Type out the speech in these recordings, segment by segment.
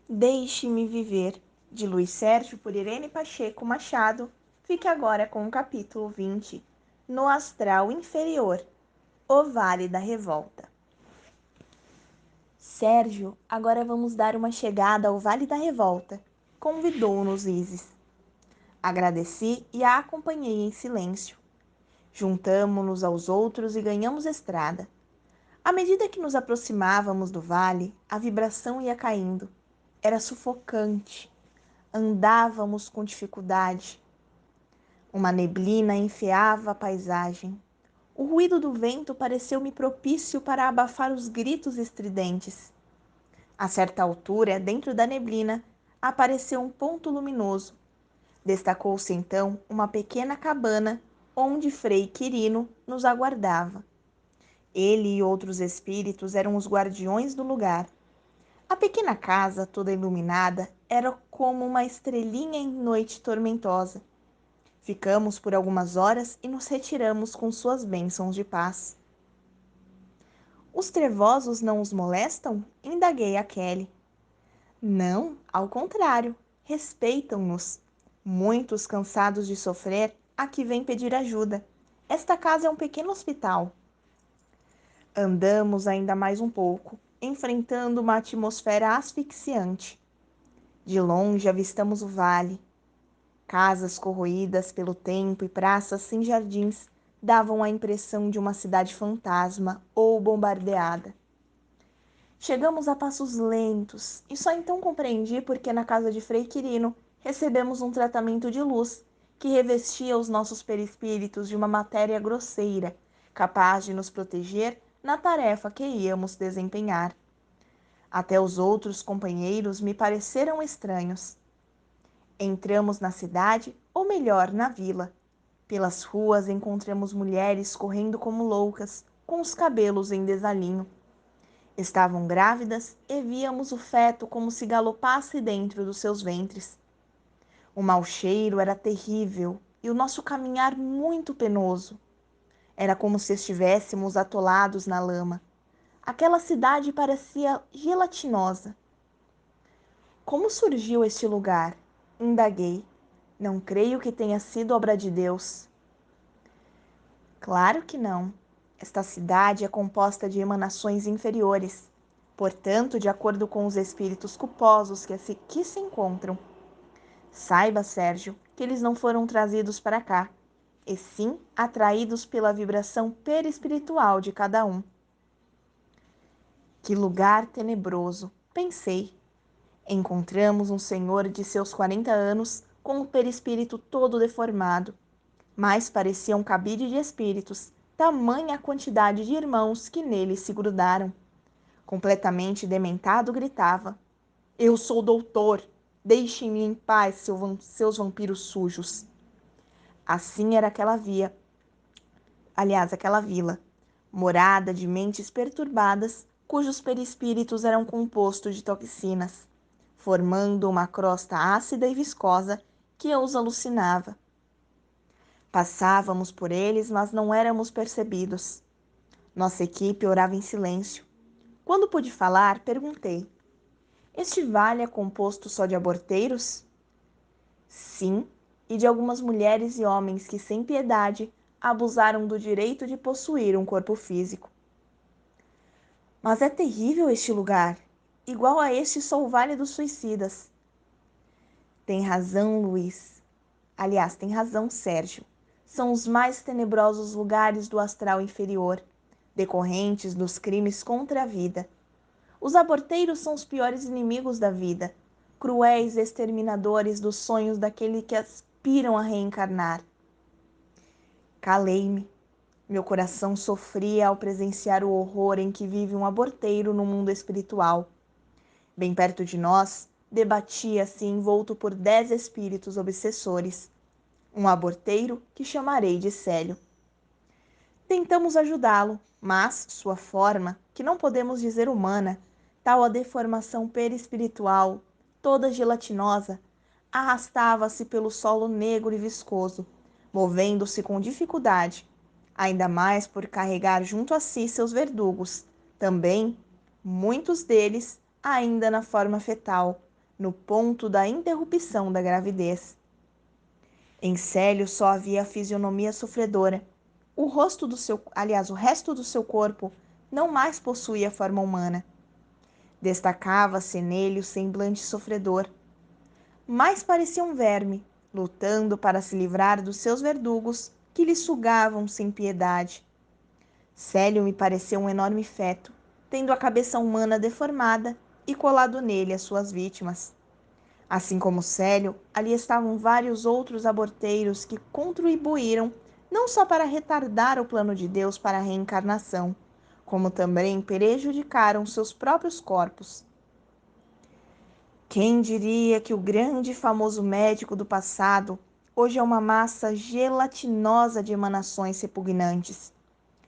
Deixe-me Viver, de Luiz Sérgio por Irene Pacheco Machado, fique agora com o capítulo 20, No Astral Inferior, O Vale da Revolta. Sérgio, agora vamos dar uma chegada ao Vale da Revolta, convidou-nos Isis. Agradeci e a acompanhei em silêncio. Juntamo-nos aos outros e ganhamos estrada. À medida que nos aproximávamos do vale, a vibração ia caindo. Era sufocante. Andávamos com dificuldade. Uma neblina enfeava a paisagem. O ruído do vento pareceu-me propício para abafar os gritos estridentes. A certa altura, dentro da neblina, apareceu um ponto luminoso. Destacou-se então uma pequena cabana onde Frei Quirino nos aguardava. Ele e outros espíritos eram os guardiões do lugar. A pequena casa, toda iluminada, era como uma estrelinha em noite tormentosa. Ficamos por algumas horas e nos retiramos com suas bênçãos de paz. Os trevosos não os molestam? Indaguei a Kelly. Não, ao contrário, respeitam-nos. Muitos cansados de sofrer, aqui vêm pedir ajuda. Esta casa é um pequeno hospital. Andamos ainda mais um pouco, enfrentando uma atmosfera asfixiante. De longe avistamos o vale. Casas corroídas pelo tempo e praças sem jardins davam a impressão de uma cidade fantasma ou bombardeada. Chegamos a passos lentos e só então compreendi por que na casa de Frei Quirino recebemos um tratamento de luz que revestia os nossos perispíritos de uma matéria grosseira, capaz de nos proteger na tarefa que íamos desempenhar. Até os outros companheiros me pareceram estranhos. Entramos na cidade, ou melhor, na vila. Pelas ruas encontramos mulheres correndo como loucas, com os cabelos em desalinho. Estavam grávidas e víamos o feto como se galopasse dentro dos seus ventres. O mau cheiro era terrível e o nosso caminhar muito penoso. Era como se estivéssemos atolados na lama. Aquela cidade parecia gelatinosa. Como surgiu este lugar? Indaguei. Não creio que tenha sido obra de Deus. Claro que não. Esta cidade é composta de emanações inferiores, portanto, de acordo com os espíritos culposos que se encontram. Saiba, Sérgio, que eles não foram trazidos para cá, e sim atraídos pela vibração perispiritual de cada um. Que lugar tenebroso, pensei. Encontramos um senhor de seus 40 anos com o perispírito todo deformado, mas parecia um cabide de espíritos, tamanha a quantidade de irmãos que nele se grudaram. Completamente dementado, gritava: Eu sou doutor! Deixem-me em paz, seus vampiros sujos! Assim era aquela vila, morada de mentes perturbadas, cujos perispíritos eram compostos de toxinas, formando uma crosta ácida e viscosa que os alucinava. Passávamos por eles, mas não éramos percebidos. Nossa equipe orava em silêncio. Quando pude falar, perguntei: Este vale é composto só de aborteiros? Sim, e de algumas mulheres e homens que, sem piedade, abusaram do direito de possuir um corpo físico. Mas é terrível este lugar. Igual a este só o Vale dos Suicidas. Tem razão, Luiz. Aliás, tem razão, Sérgio. São os mais tenebrosos lugares do astral inferior, decorrentes dos crimes contra a vida. Os aborteiros são os piores inimigos da vida, cruéis exterminadores dos sonhos daqueles que aspiram a reencarnar. Calei-me. Meu coração sofria ao presenciar o horror em que vive um aborteiro no mundo espiritual. Bem perto de nós, debatia-se envolto por 10 espíritos obsessores. Um aborteiro que chamarei de Célio. Tentamos ajudá-lo, mas sua forma, que não podemos dizer humana, tal a deformação perispiritual, toda gelatinosa, arrastava-se pelo solo negro e viscoso, movendo-se com dificuldade, ainda mais por carregar junto a si seus verdugos, também, muitos deles, ainda na forma fetal, no ponto da interrupção da gravidez. Em Célio só havia a fisionomia sofredora. O resto do seu corpo não mais possuía forma humana. Destacava-se nele o semblante sofredor. Mais parecia um verme, lutando para se livrar dos seus verdugos que lhe sugavam sem piedade. Célio me pareceu um enorme feto, tendo a cabeça humana deformada e colado nele as suas vítimas. Assim como Célio, ali estavam vários outros aborteiros que contribuíram não só para retardar o plano de Deus para a reencarnação, como também prejudicaram seus próprios corpos. Quem diria que o grande e famoso médico do passado hoje é uma massa gelatinosa de emanações repugnantes?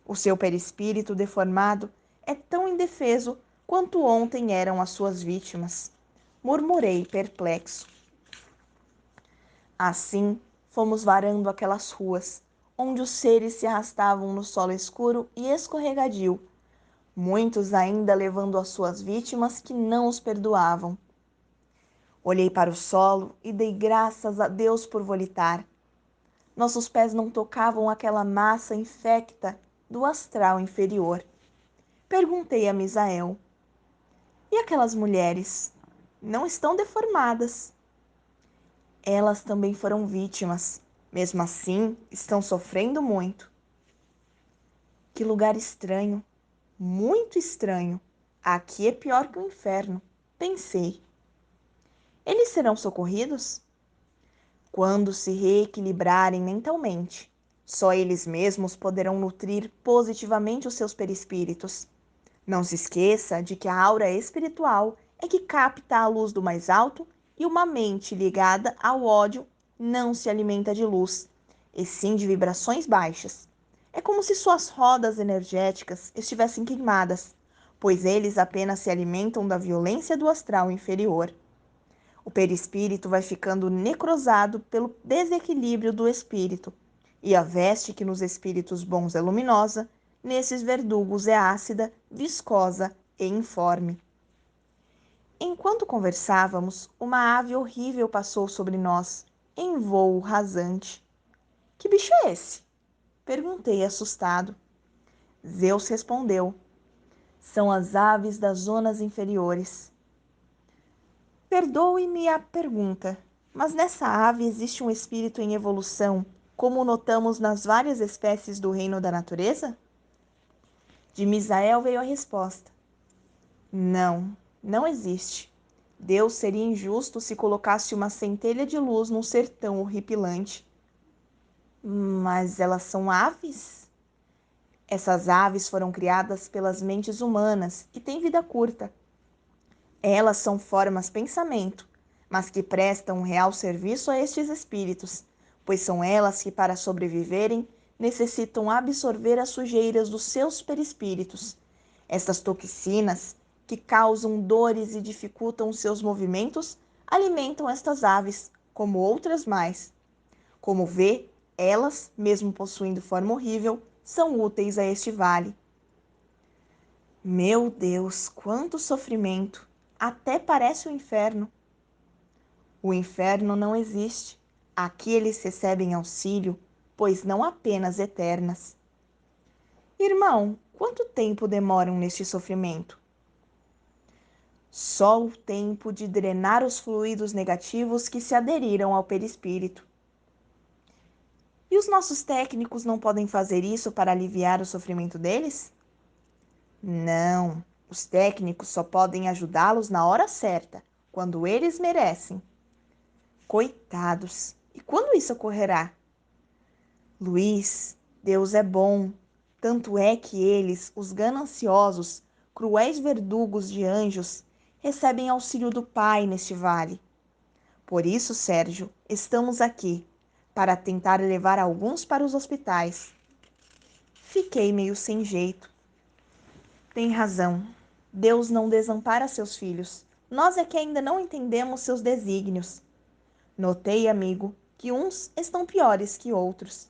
O seu perispírito deformado é tão indefeso quanto ontem eram as suas vítimas. Murmurei perplexo. Assim, fomos varando aquelas ruas, onde os seres se arrastavam no solo escuro e escorregadio, muitos ainda levando as suas vítimas que não os perdoavam. Olhei para o solo e dei graças a Deus por volitar. Nossos pés não tocavam aquela massa infecta do astral inferior. Perguntei a Misael: e aquelas mulheres? Não estão deformadas? Elas também foram vítimas. Mesmo assim, estão sofrendo muito. Que lugar estranho, muito estranho. Aqui é pior que o inferno, pensei. Eles serão socorridos? Quando se reequilibrarem mentalmente. Só eles mesmos poderão nutrir positivamente os seus perispíritos. Não se esqueça de que a aura espiritual é que capta a luz do mais alto e uma mente ligada ao ódio não se alimenta de luz, e sim de vibrações baixas. É como se suas rodas energéticas estivessem queimadas, pois eles apenas se alimentam da violência do astral inferior. O perispírito vai ficando necrosado pelo desequilíbrio do espírito, e a veste que nos espíritos bons é luminosa, nesses verdugos é ácida, viscosa e informe. Enquanto conversávamos, uma ave horrível passou sobre nós, em vôo rasante. Que bicho é esse? Perguntei assustado. Zeus respondeu: são as aves das zonas inferiores. Perdoe-me a pergunta, mas nessa ave existe um espírito em evolução, como notamos nas várias espécies do reino da natureza? De Misael veio a resposta: não, não existe. Deus seria injusto se colocasse uma centelha de luz num ser tão horripilante. Mas elas são aves? Essas aves foram criadas pelas mentes humanas e têm vida curta. Elas são formas pensamento, mas que prestam um real serviço a estes espíritos, pois são elas que, para sobreviverem, necessitam absorver as sujeiras dos seus perispíritos. Estas toxinas, que causam dores e dificultam os seus movimentos, alimentam estas aves, como outras mais. Como vê, elas, mesmo possuindo forma horrível, são úteis a este vale. Meu Deus, quanto sofrimento! Até parece o inferno. O inferno não existe. Aqui eles recebem auxílio, pois não há penas eternas. Irmão, quanto tempo demoram neste sofrimento? Só o tempo de drenar os fluidos negativos que se aderiram ao perispírito. E os nossos técnicos não podem fazer isso para aliviar o sofrimento deles? Não, os técnicos só podem ajudá-los na hora certa, quando eles merecem. Coitados! E quando isso ocorrerá? Luiz, Deus é bom. Tanto é que eles, os gananciosos, cruéis verdugos de anjos, recebem auxílio do Pai neste vale. Por isso, Sérgio, estamos aqui, para tentar levar alguns para os hospitais. Fiquei meio sem jeito. Tem razão. Deus não desampara seus filhos. Nós é que ainda não entendemos seus desígnios. Notei, amigo, que uns estão piores que outros.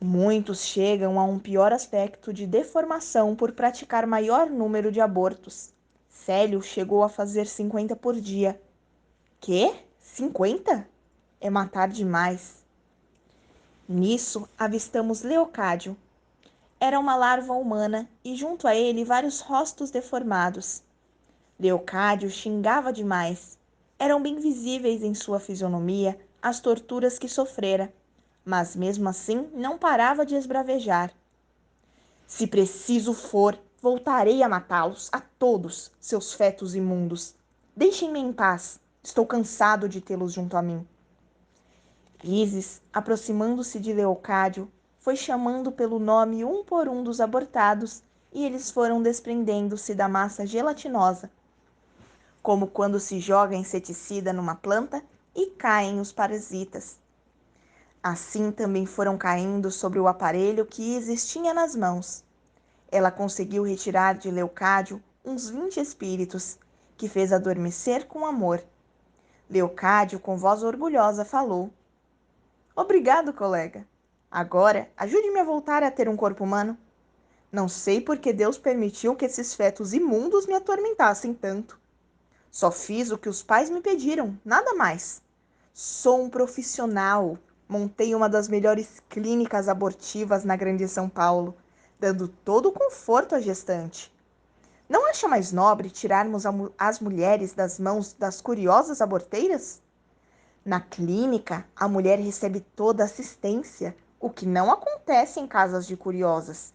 Muitos chegam a um pior aspecto de deformação por praticar maior número de abortos. Célio chegou a fazer 50 por dia. Quê? 50? É matar demais. Nisso, avistamos Leocádio. Era uma larva humana e junto a ele vários rostos deformados. Leocádio xingava demais. Eram bem visíveis em sua fisionomia as torturas que sofrera, mas mesmo assim não parava de esbravejar. Se preciso for, voltarei a matá-los, a todos, seus fetos imundos. Deixem-me em paz. Estou cansado de tê-los junto a mim. Ísis, aproximando-se de Leocádio, foi chamando pelo nome um por um dos abortados e eles foram desprendendo-se da massa gelatinosa, como quando se joga inseticida numa planta e caem os parasitas. Assim também foram caindo sobre o aparelho que Ísis tinha nas mãos. Ela conseguiu retirar de Leocádio uns 20 espíritos, que fez adormecer com amor. Leocádio, com voz orgulhosa, falou: Obrigado, colega. Agora, ajude-me a voltar a ter um corpo humano. Não sei por que Deus permitiu que esses fetos imundos me atormentassem tanto. Só fiz o que os pais me pediram, nada mais. Sou um profissional. Montei uma das melhores clínicas abortivas na Grande São Paulo, dando todo o conforto à gestante. Não acha mais nobre tirarmos as mulheres das mãos das curiosas aborteiras? Na clínica, a mulher recebe toda a assistência, o que não acontece em casas de curiosas.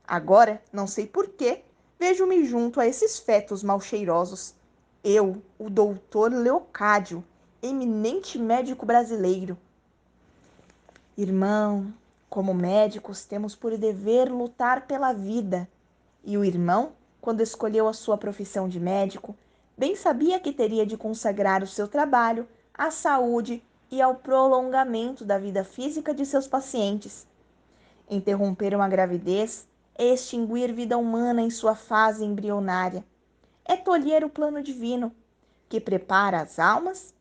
Agora, não sei por quê, vejo-me junto a esses fetos mal cheirosos. Eu, o doutor Leocádio, eminente médico brasileiro. Irmão, como médicos, temos por dever lutar pela vida. E o irmão, quando escolheu a sua profissão de médico, bem sabia que teria de consagrar o seu trabalho à saúde e ao prolongamento da vida física de seus pacientes. Interromper uma gravidez é extinguir vida humana em sua fase embrionária. É tolher o plano divino, que prepara as almas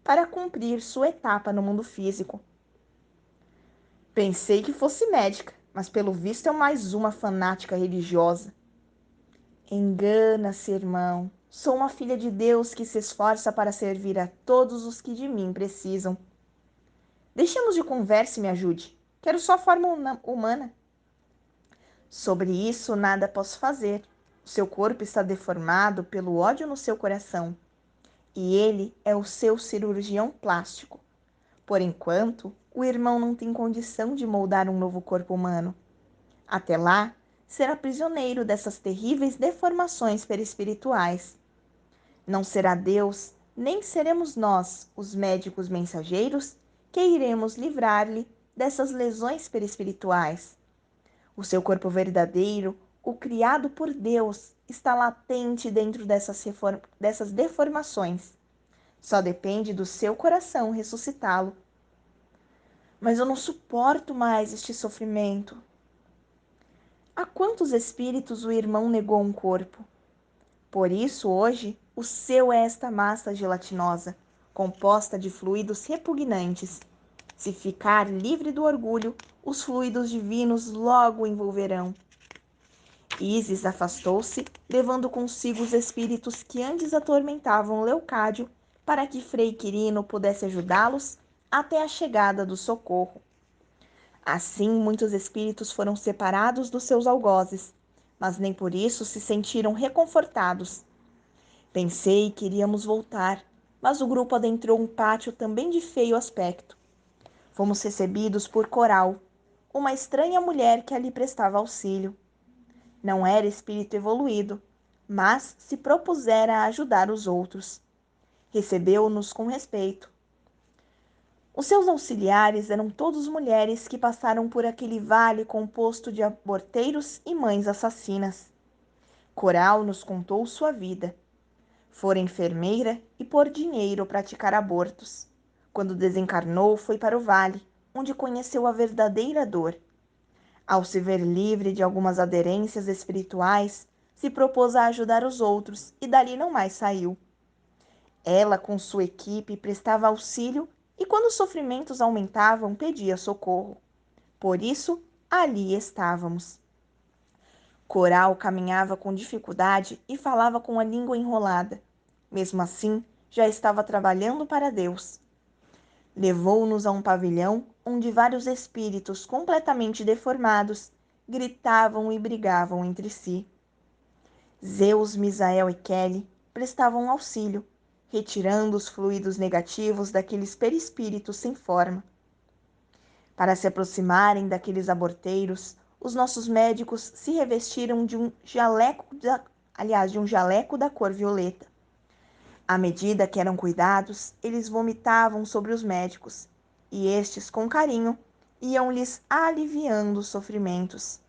para cumprir sua etapa no mundo físico. Pensei que fosse médica, mas pelo visto é mais uma fanática religiosa. Engana-se, irmão. Sou uma filha de Deus que se esforça para servir a todos os que de mim precisam. Deixemos de conversa e me ajude. Quero só forma humana. Sobre isso, nada posso fazer. O seu corpo está deformado pelo ódio no seu coração. E ele é o seu cirurgião plástico. Por enquanto, o irmão não tem condição de moldar um novo corpo humano. Até lá, será prisioneiro dessas terríveis deformações perispirituais. Não será Deus, nem seremos nós, os médicos mensageiros, que iremos livrar-lhe dessas lesões perispirituais. O seu corpo verdadeiro, o criado por Deus, está latente dentro dessas deformações. Só depende do seu coração ressuscitá-lo. Mas eu não suporto mais este sofrimento. A quantos espíritos o irmão negou um corpo? Por isso, hoje, o seu é esta massa gelatinosa, composta de fluidos repugnantes. Se ficar livre do orgulho, os fluidos divinos logo o envolverão. Ísis afastou-se, levando consigo os espíritos que antes atormentavam Leocádio, para que Frei Quirino pudesse ajudá-los até a chegada do socorro. Assim, muitos espíritos foram separados dos seus algozes, mas nem por isso se sentiram reconfortados. Pensei que iríamos voltar, mas o grupo adentrou um pátio também de feio aspecto. Fomos recebidos por Coral, uma estranha mulher que ali prestava auxílio. Não era espírito evoluído, mas se propusera a ajudar os outros. Recebeu-nos com respeito. Os seus auxiliares eram todos mulheres que passaram por aquele vale composto de aborteiros e mães assassinas. Coral nos contou sua vida. Fora enfermeira e por dinheiro praticar abortos. Quando desencarnou, foi para o vale, onde conheceu a verdadeira dor. Ao se ver livre de algumas aderências espirituais, se propôs a ajudar os outros e dali não mais saiu. Ela, com sua equipe, prestava auxílio e, quando os sofrimentos aumentavam, pedia socorro. Por isso, ali estávamos. Coral caminhava com dificuldade e falava com a língua enrolada. Mesmo assim, já estava trabalhando para Deus. Levou-nos a um pavilhão onde vários espíritos completamente deformados gritavam e brigavam entre si. Zeus, Misael e Kelly prestavam auxílio, retirando os fluidos negativos daqueles perispíritos sem forma. Para se aproximarem daqueles aborteiros, os nossos médicos se revestiram de um jaleco da cor violeta. À medida que eram cuidados, eles vomitavam sobre os médicos, e estes, com carinho, iam-lhes aliviando os sofrimentos.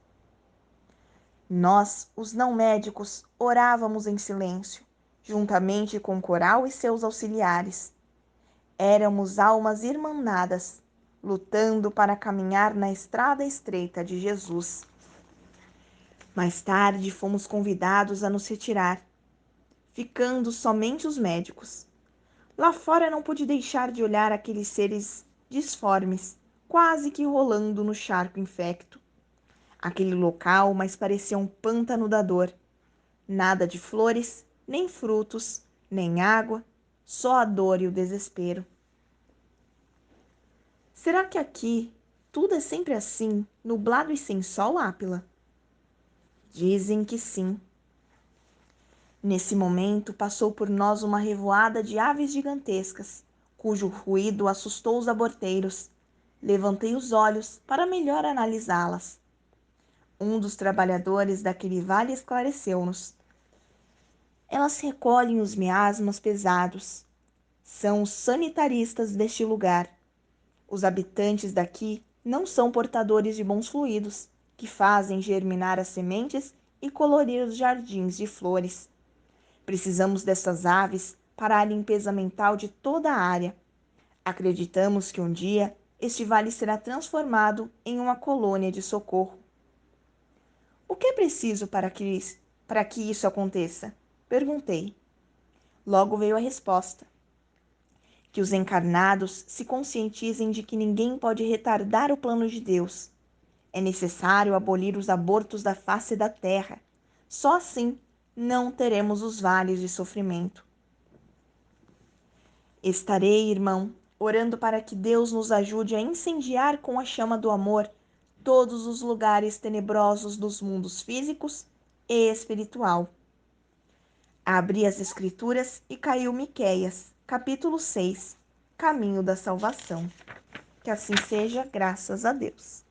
Nós, os não médicos, orávamos em silêncio, juntamente com Coral e seus auxiliares. Éramos almas irmanadas, lutando para caminhar na estrada estreita de Jesus. Mais tarde, fomos convidados a nos retirar, ficando somente os médicos. Lá fora não pude deixar de olhar aqueles seres disformes, quase que rolando no charco infecto. Aquele local mais parecia um pântano da dor. Nada de flores, nem frutos, nem água, só a dor e o desespero. Será que aqui tudo é sempre assim, nublado e sem sol, Ápila? Dizem que sim. Nesse momento passou por nós uma revoada de aves gigantescas, cujo ruído assustou os aborteiros. Levantei os olhos para melhor analisá-las. Um dos trabalhadores daquele vale esclareceu-nos. Elas recolhem os miasmas pesados. São os sanitaristas deste lugar. Os habitantes daqui não são portadores de bons fluidos, que fazem germinar as sementes e colorir os jardins de flores. Precisamos dessas aves para a limpeza mental de toda a área. Acreditamos que um dia este vale será transformado em uma colônia de socorro. O que é preciso para que isso aconteça? Perguntei. Logo veio a resposta: que os encarnados se conscientizem de que ninguém pode retardar o plano de Deus. É necessário abolir os abortos da face da terra. Só assim não teremos os vales de sofrimento. Estarei, irmão, orando para que Deus nos ajude a incendiar com a chama do amor todos os lugares tenebrosos dos mundos físicos e espiritual. Abri as Escrituras e caiu Miqueias, capítulo 6, Caminho da Salvação. Que assim seja, graças a Deus.